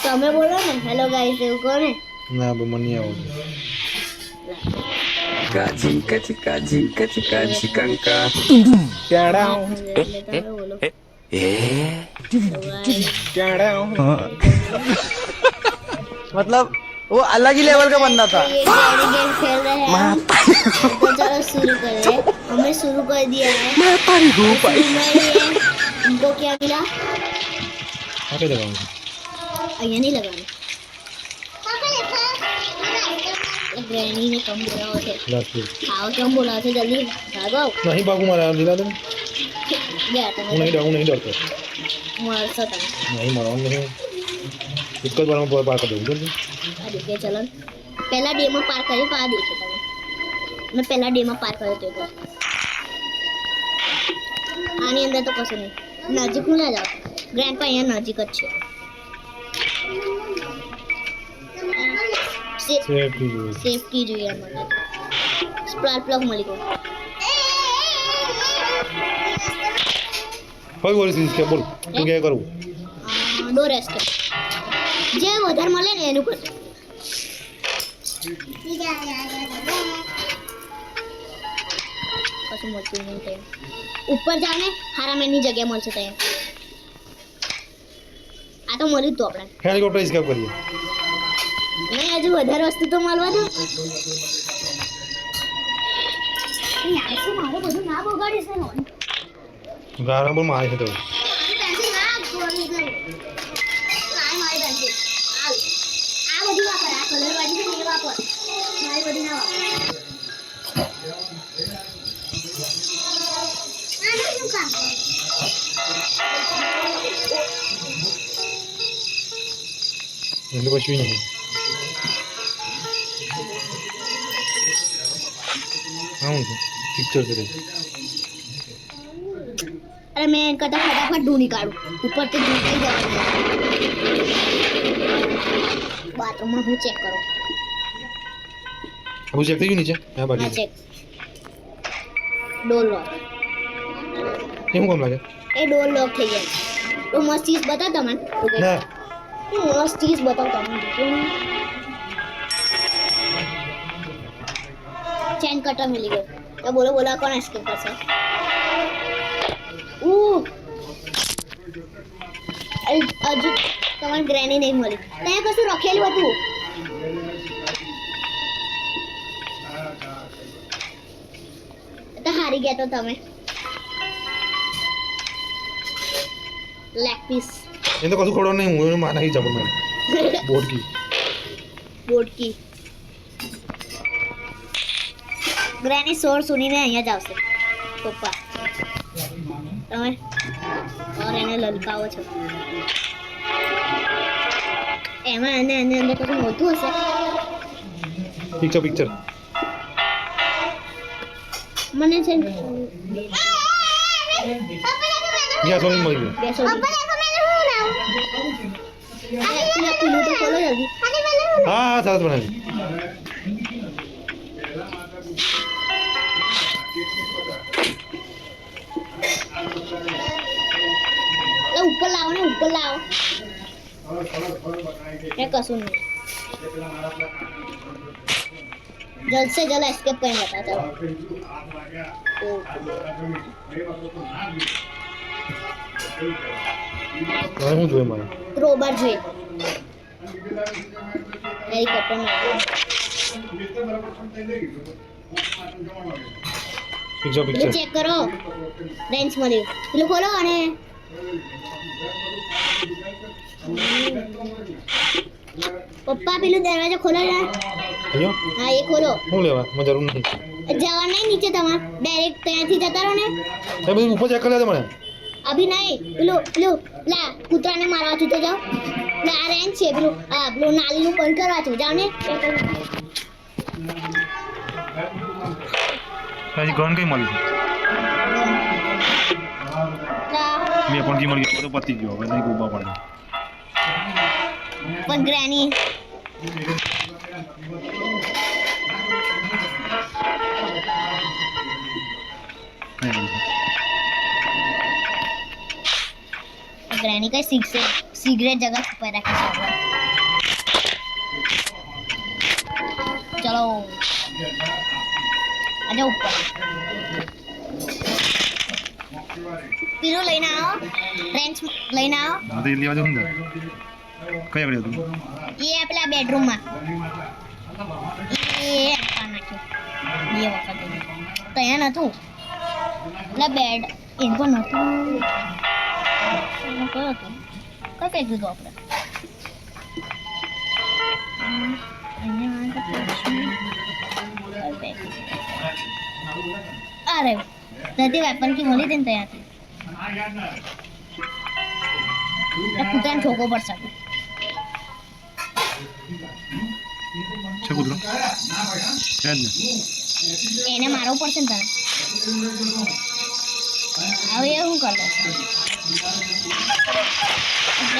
તમે બોલો ને હેલો ગાઈસ એવું કહો ને. ના બો મને નહીં આવડતું. કાજી કચી કાજી કચી કાજી કંકા ટાડાઉ એટલે તમે બોલો. ટાડાઉ मतलब वो अलग ही लेवल का बंदा था। ये गाड़ी गेम खेल रहे हैं तो चलो शुरू करें। हमने शुरू कर दिया है। इनको क्या मिला? આપે દગાવું અહીંયા नहीं लगाना। ग्रैनी ने कम बोला છે લાસ્ટ आओ कम बोला છે जल्दी भागो નહીં ભાગું મારા લીલા દે ગયા તમે હું નહીં ડરતો મારશો તમે નહીં મારવાનું નહીં એક જ વારમાં પાર કરી દઉં જલ્દી આ દેખે ચલો પહેલા ડે માં પાર કરી પા દેખે તમે મેં પહેલા ડે માં પાર કર્યો તો આની અંદર તો કશું નહીં નજીક ના જાઓ ગ્રેન્ડ પા અહીંયા નજીક જ છે સેફટી જોઈએ સેફટી જોઈએ મને સ્પ્લાટ પ્લગ મળી ગયો કોઈ બોલ સીસ કે બોલ તું કે કરું ડોર એસ્કેપ જે વધારે મળે ને એનું કર કશું મળતું નહીં ત્યાં ઉપર જાવ ને હારા મેનની જગ્યા મળશે ત્યાં આ તો મળ્યું જ તો આપણે હેલિકોપ્ટર સ્કેપ કરીએ નહીં હજુ વધારે વસ્તુ તો મળવા દો મારે બધું ના બગાડીશ ને ગારા પર મારે છે તો એટલે પછી નહીં આવું છે પિક્ચર કરે અરે મેં કરતા ફટાફટ ઢૂંઢી કાઢું ઉપરથી ઢૂંઢી જવાનું બાથરૂમમાં હું ચેક કરું હું ચેક થઈ ગયું નીચે હા હા બાકી ચેક ડોર લોક કેમ કામ લાગે એ ડોર લોક થઈ જાય તો મસ્ત ચીઝ બતાવ તમને ના મસ્ત ચીઝ બતાવ તમને ચેન કટર મિલી ગયો તો બોલો બોલો કોણ એસ્કેપ કરશે હજુ તમારે ગ્રેની નહીં મળી ત્યાં કશું રખેલું હતું તો હારી ગયા તો તમે લેગ પીસ એ તો કશું ખોડો નહીં હું એનું માના જબર મેં બોટકી બોટકી ગ્રેની સોર સુનીને અહીંયા જ આવશે પપ્પા તમે ઓર એને લલકાવો છો એમાં એને એની અંદર કશું મોટું હશે પિક્ચર પિક્ચર મને છે ગયા સોની મળી ગયું બેસો પીલું તો ખોલો જલ્દી હા હા સરસ બનાવી ઉપર લાવો ને ઉપર લાવો એ કશું નહીં जल्द से जल्द एस्केप करने लगा चलो હવે હું જોઈએ મારે क्रोबार જોઈએ હેલિકોપ્ટર માં પિક્ચર પિક્ચર ચેક કરો રેન્જ મળ્યું પેલું ખોલો અને પપ્પા પેલું દરવાજો ખોલો ને અયો હા એ ખોલો હું લેવા મને જરૂર નથી જવા નહીં નીચે તમારે ડાયરેક્ટ ત્યાંથી જતા રહો ને એ બધું ઉપર ચેક કરી લેજો મને અભી નહીં પેલું લા કૂતરાને મારવા છું તો જાઓ ના આ રેન્જ છે પેલું નાલીનું બંધ કરવા છું જાઓ ને હજી ગન કઈ મળી મેં પણ જી મળી ગયો તો પતી ગયો હવે નહીં ગોબા પડે પણ ગ્રેની ग्रैनी का सिगरेट जगह छुपा रखा है। चलो आजा ऊपर पीलो लेना आओ फ्रेंड्स लेना आओ આ તો એ લેવા જવું ને કઈ આગળ હતું ये अपना बेडरूम में ये नाख्यो ये वखत तो यहाँ नतु એટલે બેડ એ તો નતું કયો હતો કઈ ફેંકી દીધું આપણે अरे दादी वेपन की मोली दिन तैयार थी पुत्रान ठोको पड़ सकते છે કૂતરો છે જ ને એને મારવું પડશે ને તને હવે એ શું કર લે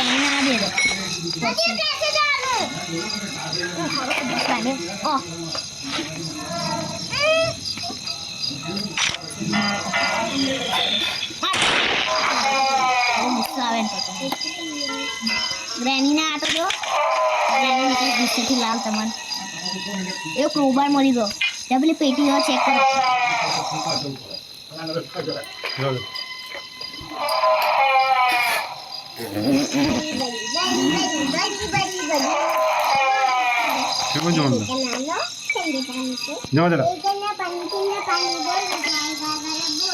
એને ના દે દો ગ્રેની ના તો જો ગ્રેની ગુસ્સેથી લાલ તમને એ ક્રોબાર મળી ગયો ત્યાં પેલી પેટી ચેક કરો કેમ જોવાનું જવા જરા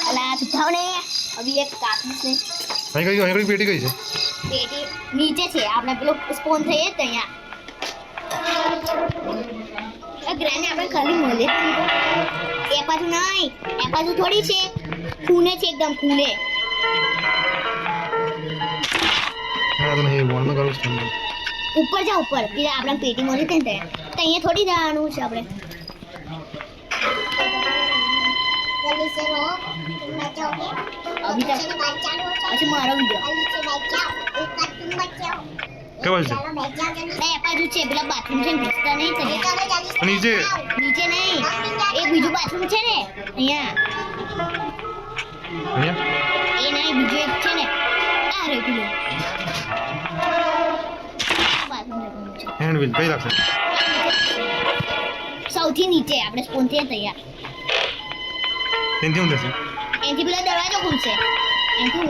અલા તું ને અભી એક કાકીસ ને અહીં કઈ પેટી કઈ છે પેટી નીચે છે આપણે પેલો સ્પોન થઈએ તો અહીંયા ગ્રેની આપણે ખાલી મળે એ બાજુ નહીં એ બાજુ થોડી છે ખૂને છે એકદમ ખૂને હા તો નહીં બોલમાં કરું છું ઉપર જા ઉપર પેલા આપણે પેટી મળી છે ને ત્યાં તો અહીંયા થોડી જવાનું છે આપણે अभी तक अच्छा मारो वीडियो કેવા છે બે બાજુ છે પેલા બાથરૂમ છે દિખતા નહીં તને નીચે નીચે નહીં એક બીજું બાથરૂમ છે ને અહીંયા અહીંયા એ નહીં બીજું એક છે ને આ રે પેલું બાથરૂમ છે હેન્ડ વ્હીલ કઈ લાગશે સૌથી નીચે આપણે સ્પોન થી તૈયાર એનથી હું થશે એનથી પેલો દરવાજો ખુલશે એનથી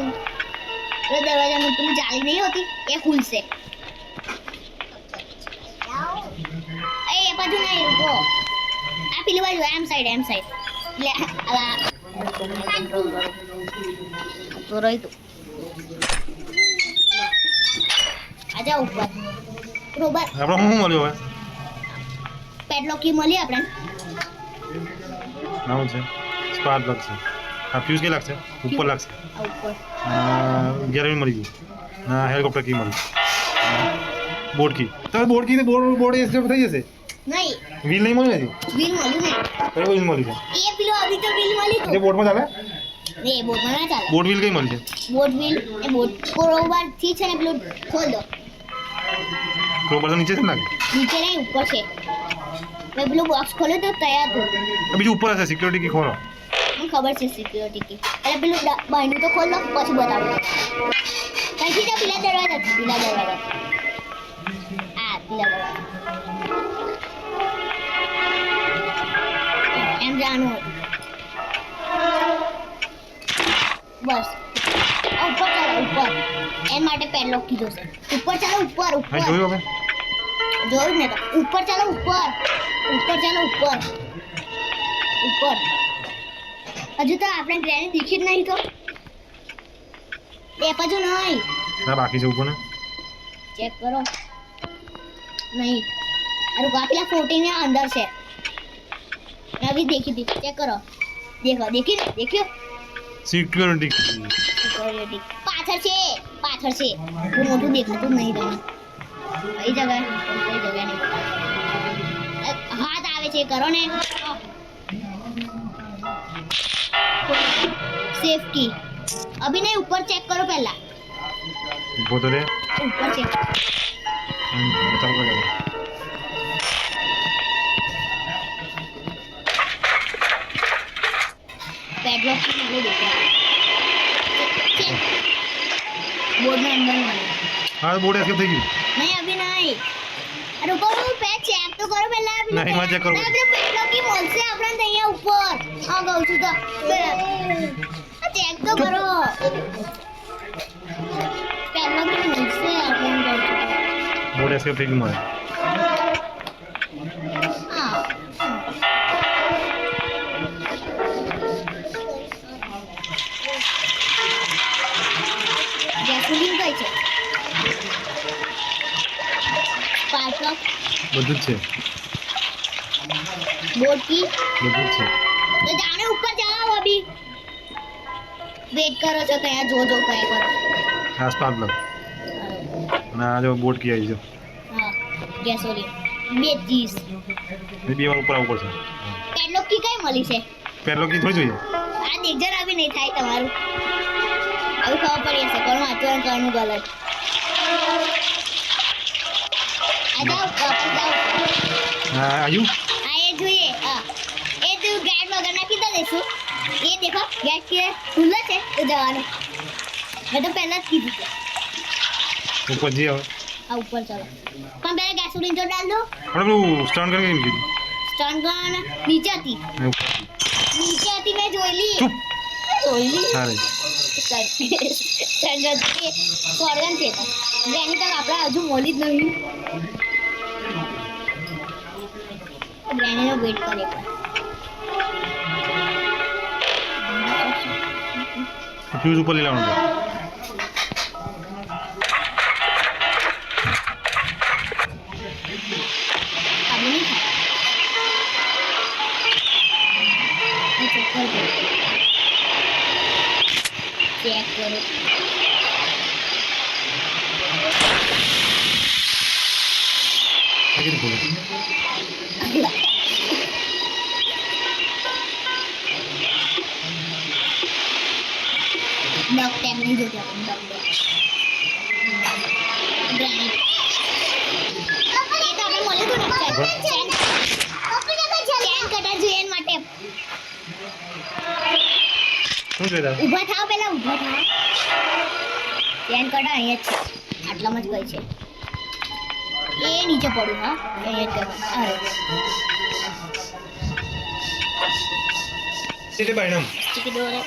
પેલો દરવાજાનું પેલું જાળી નહીં હોતી એ ખુલશે એ બાજુ નહીં રૂકો આ પેલી બાજુ એમ સાઈડ એટલે અલા તો રહી તું આજા ઉપર બરોબર આપણે શું મળ્યું હવે પેડલોક કી મળી આપણે નામ છે સ્પાર્ક લાગશે આ ફ્યુઝ કઈ લાગશે ઉપર લાગશે આ ઉપર ગેરવી મળી ગઈ હેલિકોપ્ટર કી મળી બોર્ડ કી તો બોર્ડ કી ને બોર્ડ એ સેફ થઈ જશે નહીં વ્હીલ નહીં મળ્યું હજી વ્હીલ મળ્યું ને કઈ વ્હીલ મળી છે એ પેલો અભી તો વ્હીલ મળી જે તો બોર્ડમાં ચાલે ને એ બોટ માં ના ચાલે બોર્ડ વ્હીલ કઈ મળી છે બોટ વ્હીલ એ બોટ કોરોબાર થી છે ને પેલું ખોલ દો ક્રોબર તો નીચે છે ને લાગે નીચે નહીં ઉપર છે મેં પેલું બોક્સ ખોલ્યો તો તૈયાર હતું બીજું ઉપર હશે સિક્યોરિટી કી ખોલો મને ખબર છે સિક્યોરિટી કી એટલે પેલું બાંધ્યું તો ખોલ દો પછી બતાવો કઈથી તો પેલા દરવાજા આ પેલા દરવાજા એમ જાણવું હતું બસ ઉપર ચાલો ઉપર એન માટે પેડલોક કીધો છે ઉપર ચાલો ઉપર અહીં જોયું હવે જોયું ને તો ઉપર ચાલો ઉપર ચાલો ઉપર હજુ તો આપણે ગ્રેની દીખી જ નહીં તો એ બાજુ નહીં ના બાકી છે ઉપર ને ચેક કરો નહીં અરે પેલા ફોટી ને અંદર છે અભી દેખી દી ચેક કરો દેખ્યો સિક્યોરિટી સિક્યોરિટી પાછળ છે બહુ મોટું દેખાતું નહીં તમને કઈ જગ્યાએ નહીં હાથ આવે છે કરો ને સેફટી અભી નહીં ઉપર ચેક કરો પહેલા ઉભો તો રે ઉપર ચેક ચાલ કરો પેડલોક થી મને દેખાય बोर्ड में अंदर मारो हाँ बोर्ड एस्केप થઈ ગયું नहीं अभी नहीं अरे ऊपर वो पे चेक तो करो पहले अभी नहीं, मैं check करूँ। अभी पेड़ों की मोल से अपना नहीं ऊपर हाँ गौ છું તો चेक तो करो पेड़ों की मोल से अपना गौ છું બોર્ડ એસ્કેપ થઈ ગયું મારે हाँ गैसोलीन કઈ છે સ્પાર્ક બધું જ છે बोर्ड की બધું જ છે तो जाने ऊपर जाओ अभी वेट करो तो कहीं जो जो कहे करो આ સ્પાર્ક પ્લગ અને આ જો બોર્ડ કી આવી છે हाँ गैसोलीन બે ચીઝ એ બે વાર ઉપર આવવું પડશે પેડલોક की કઈ મળી છે પેડલોક કી થોડી જોઈએ આ દેખજર અભી નહીં થાય તમારું હવે ખબર પડી હશે કોણ વાંચવાનું કરવાનું ગલત આ જાઓ વાપસ જાઓ હા આયુ આ એ જોઈએ હા એ તું ગેટ વગર નાખી દો દેશું એ દેખો ગેટ કે ખુલ્લો છે તો જવાનું મેં તો પહેલા જ કીધું છે ઉપર જઈએ હવે આ ઉપર ચલો પણ પહેલા ગેસોલીન તો ડાલ દો આપણે પેલું સ્ટર્ન કરીને કેમ કીધું સ્ટન ગન નીચે હતી ને ઉપર નીચે હતી મેં જોઈ લી ચૂપ જોઈ લી સારે સ્ટન ગન છે સોર્ગન છે એની તક આપણે હજુ મોલી જ નહીં ગ્રેનીનો વેટ કરે પણ ફ્યુઝ ઉપર લઈ લેવાનું અभी नहीं खाया चेक करो આ કીધું બોલો डॉग टैग नहीं जो क्या डॉग टैग ग्रेनेड ये तो આપણે મળ્યું હતું ને ચેન કટર જોઈએ એના માટે શું જોઈએ ઊભા થાવ પહેલા ઊભા થાવ ચેન કટર અહીંયા જ છે આટલામાં જ કઈ છે એ નીચે પડ્યું હા અહીંયા જ કરવાનું અરે એટલે બાયણમ ચીકી દોરે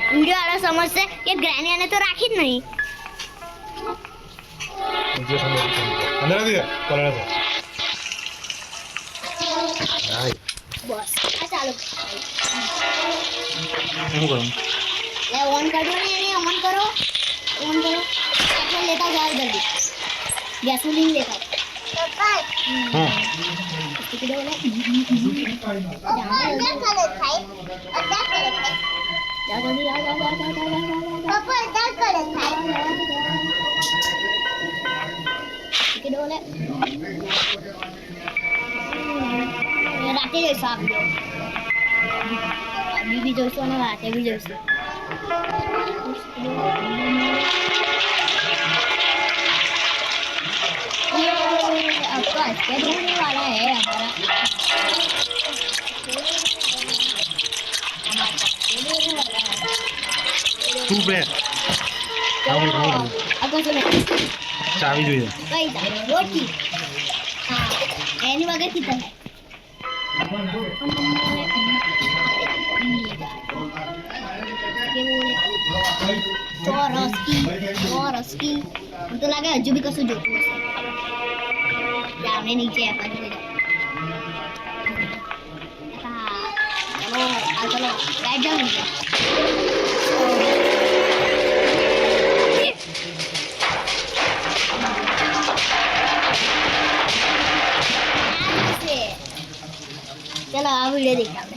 वीडियो वाला समझते कि ग्रैनी ने तो राखी જ नहीं અંદર આવી ગયા કલર बस आ चालू શું કરું ले ऑन कर दो नहीं ऑन करो अच्छा लेता जाओ जल्दी गैसोलीन लेता હા इसकी दो जा जल्दी जा इसकी दो ले राते जैसा आप दो अभी भी जोशो ना राते भी जोशो ये आपका स्केट होने वाला है हमारा શું બે આવું આવું आपको सुनो ચાવી જોઈએ कई था रोटी हाँ एनी वगैरह कितना है चौरस की तो लगे हजू भी कसू जो जाने नीचे है पर चलो चलो बैठ जाओ नीचे चलो आ वीडियो देखा